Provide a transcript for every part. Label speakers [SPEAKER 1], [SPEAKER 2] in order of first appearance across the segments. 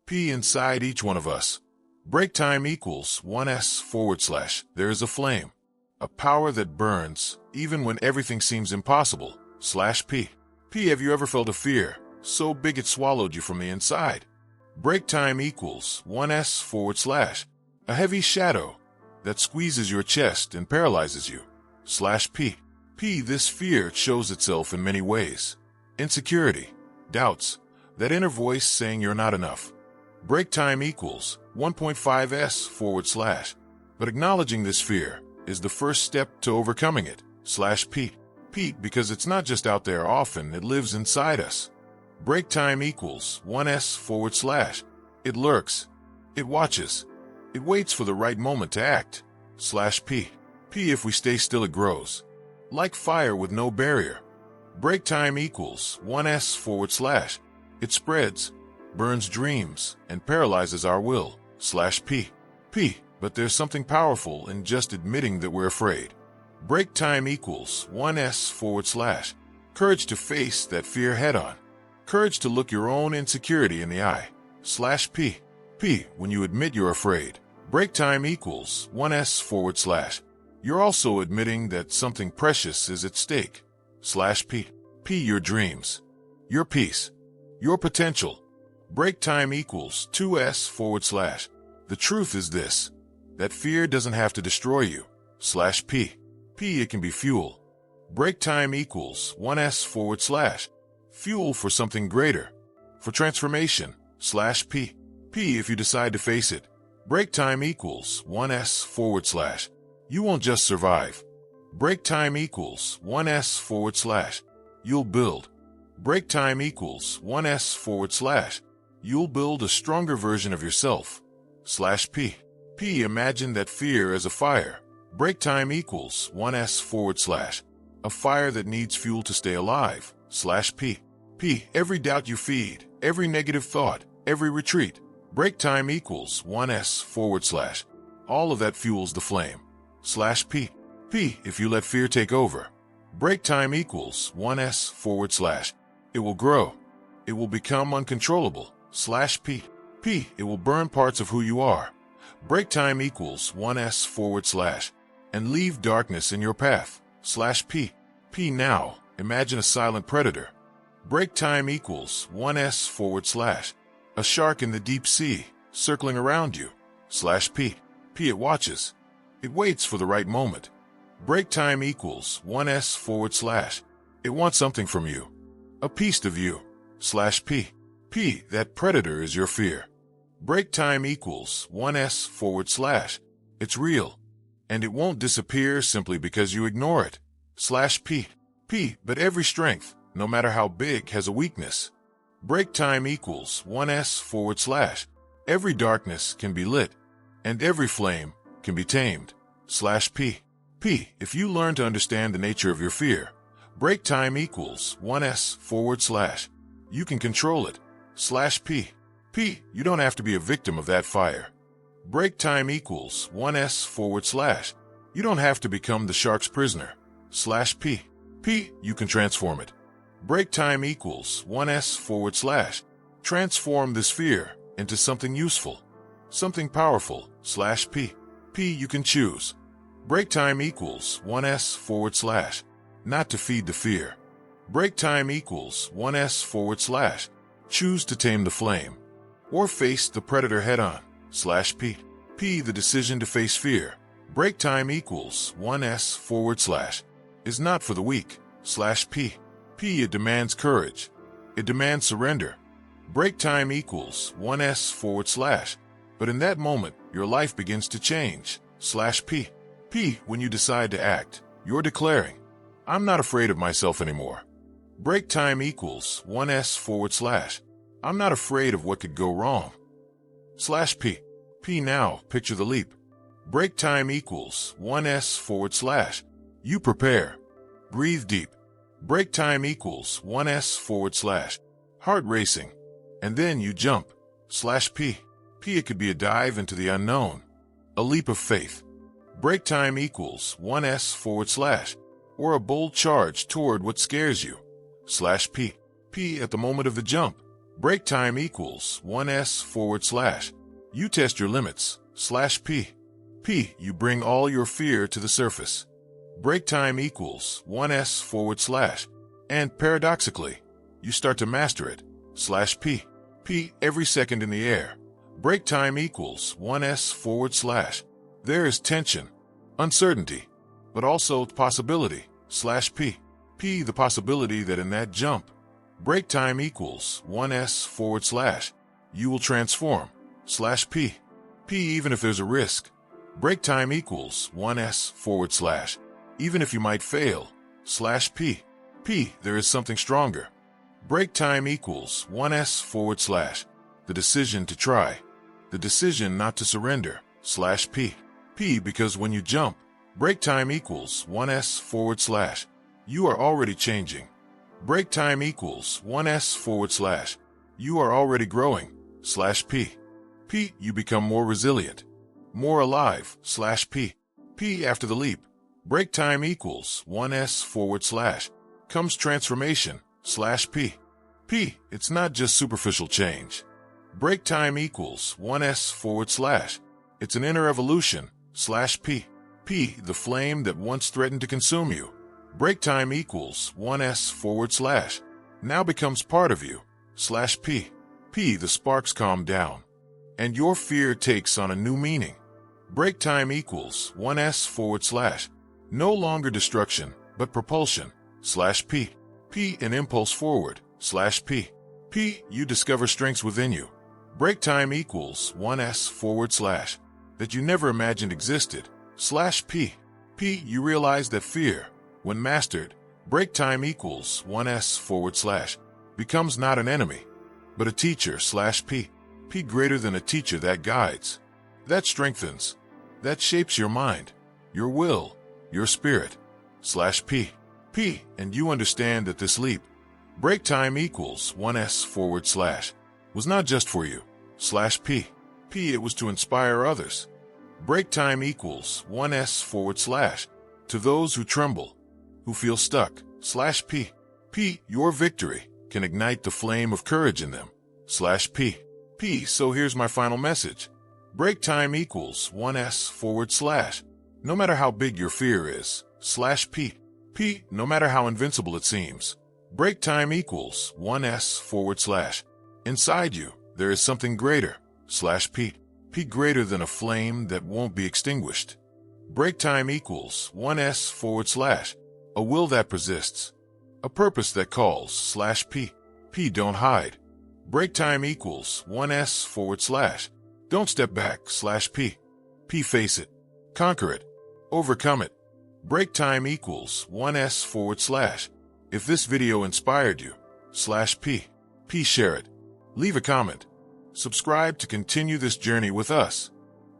[SPEAKER 1] P inside each one of us. Break time equals 1s/. There is a flame, a power that burns, even when everything seems impossible, /P. P, have you ever felt a fear so big it swallowed you from the inside? Break time equals 1s/. A heavy shadow that squeezes your chest and paralyzes you, /P. P, this fear shows itself in many ways. Insecurity, doubts, that inner voice saying you're not enough. Break time equals 1.5s/. But acknowledging this fear is the first step to overcoming it, /P. P, because it's not just out there often, it lives inside us. Break time equals 1s/. It lurks, it watches, it waits for the right moment to act, /P. P, if we stay still it grows, like fire with no barrier. Break time equals 1s/. It spreads, burns dreams, and paralyzes our will, /P. P, but there's something powerful in just admitting that we're afraid. Break time equals 1s/. Courage to face that fear head on. Courage to look your own insecurity in the eye, /P. P, when you admit you're afraid. Break time equals 1s/. You're also admitting that something precious is at stake, /P. P, your dreams, your peace, your potential. Break time equals 2s/. The truth is this, that fear doesn't have to destroy you, /P. P, it can be fuel. Break time equals 1s/. Fuel for something greater, for transformation, /P. P, if you decide to face it. Break time equals 1s/. You won't just survive. Break time equals 1s/. You'll build. Break time equals 1s/. You'll build a stronger version of yourself, /P. P, imagine that fear as a fire. Break time equals 1s/. A fire that needs fuel to stay alive, /P. P, every doubt you feed, every negative thought, every retreat. Break time equals 1s/. All of that fuels the flame, /P. P, if you let fear take over. Break time equals 1s/. It will grow. It will become uncontrollable, /P. P, it will burn parts of who you are. Break time equals 1s/. And leave darkness in your path, /P. P, now, imagine a silent predator. Break time equals 1s/. A shark in the deep sea, circling around you, /P. P, it watches. It waits for the right moment. Break time equals 1s/. It wants something from you. A piece of you, /P. P, that predator is your fear. Break time equals 1s/. It's real. And it won't disappear simply because you ignore it, /P. P, but every strength, no matter how big, has a weakness. Break time equals 1s/. Every darkness can be lit, and every flame can be tamed, /P. P, if you learn to understand the nature of your fear. Break time equals 1s/. You can control it, /P. P, you don't have to be a victim of that fire. Break time equals 1s/. You don't have to become the shark's prisoner, /P. P, you can transform it. Break time equals 1s/. Transform this fear into something useful, something powerful, /P. P, you can choose. Break time equals 1s/. Not to feed the fear. Break time equals 1s/. Choose to tame the flame, or face the predator head on, /P. P, the decision to face fear. Break time equals 1s/. Is not for the weak, /P. P, it demands courage. It demands surrender. Break time equals 1s/. But in that moment, your life begins to change, /P. P, when you decide to act, you're declaring, I'm not afraid of myself anymore. Break time equals 1s/. I'm not afraid of what could go wrong, /P. P, now, picture the leap. Break time equals 1s/. You prepare. Breathe deep. Break time equals 1s/. Heart racing. And then you jump, /P. P, it could be a dive into the unknown. A leap of faith. Break time equals 1s/. Or a bold charge toward what scares you, /P. P, at the moment of the jump. Break time equals 1s/. You test your limits, /p. P, you bring all your fear to the surface. Break time equals 1s/. And paradoxically, you start to master it, /p. P, every second in the air. Break time equals 1s/. There is tension, uncertainty, but also possibility, /p. P, the possibility that in that jump, break time equals 1s/. You will transform, /p. P, even if there's a risk. Break time equals 1s/. Even if you might fail, /p. P, there is something stronger. Break time equals 1s/. The decision to try. The decision not to surrender, /p. P, because when you jump, break time equals 1s/. You are already changing. Break time equals 1s/. You are already growing, /p. P, you become more resilient, more alive, /p. P, after the leap. Break time equals 1s/. Comes transformation, /p. P, it's not just superficial change. Break time equals 1s/. It's an inner evolution, /p. P, the flame that once threatened to consume you. Break time equals 1s/. Now becomes part of you, /p. P, the sparks calm down, and your fear takes on a new meaning. Break time equals 1s/. No longer destruction, but propulsion, /p. P, an impulse forward, /p. P, you discover strengths within you. Break time equals 1s/. That you never imagined existed, /p. P, you realize that fear, when mastered, break time equals 1s/. Becomes not an enemy, but a teacher, /p. P, greater than a teacher that guides, that strengthens, that shapes your mind, your will, your spirit, /p. P, and you understand that this leap, break time equals 1s/. was not just for you, /p. P, it was to inspire others. Break time equals 1s/. To those who tremble, who feel stuck, /p. P, your victory can ignite the flame of courage in them, /p. P, so here's my final message. Break time equals 1s/. No matter how big your fear is, /p. P, no matter how invincible it seems, break time equals 1s/. Inside you, there is something greater, /p. P, greater than a flame that won't be extinguished. Break time equals 1s/. A will that persists, a purpose that calls, /p. P, don't hide. Break time equals 1s/. Don't step back, /p. P, face it, conquer it, overcome it. Break time equals 1s/. If this video inspired you, /p. P, share it. Leave a comment. Subscribe to continue this journey with us.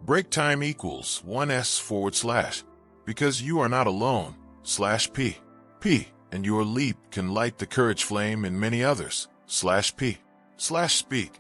[SPEAKER 1] Break time equals 1s/. Because you are not alone, /p. P, and your leap can light the courage flame in many others, /p. /speak.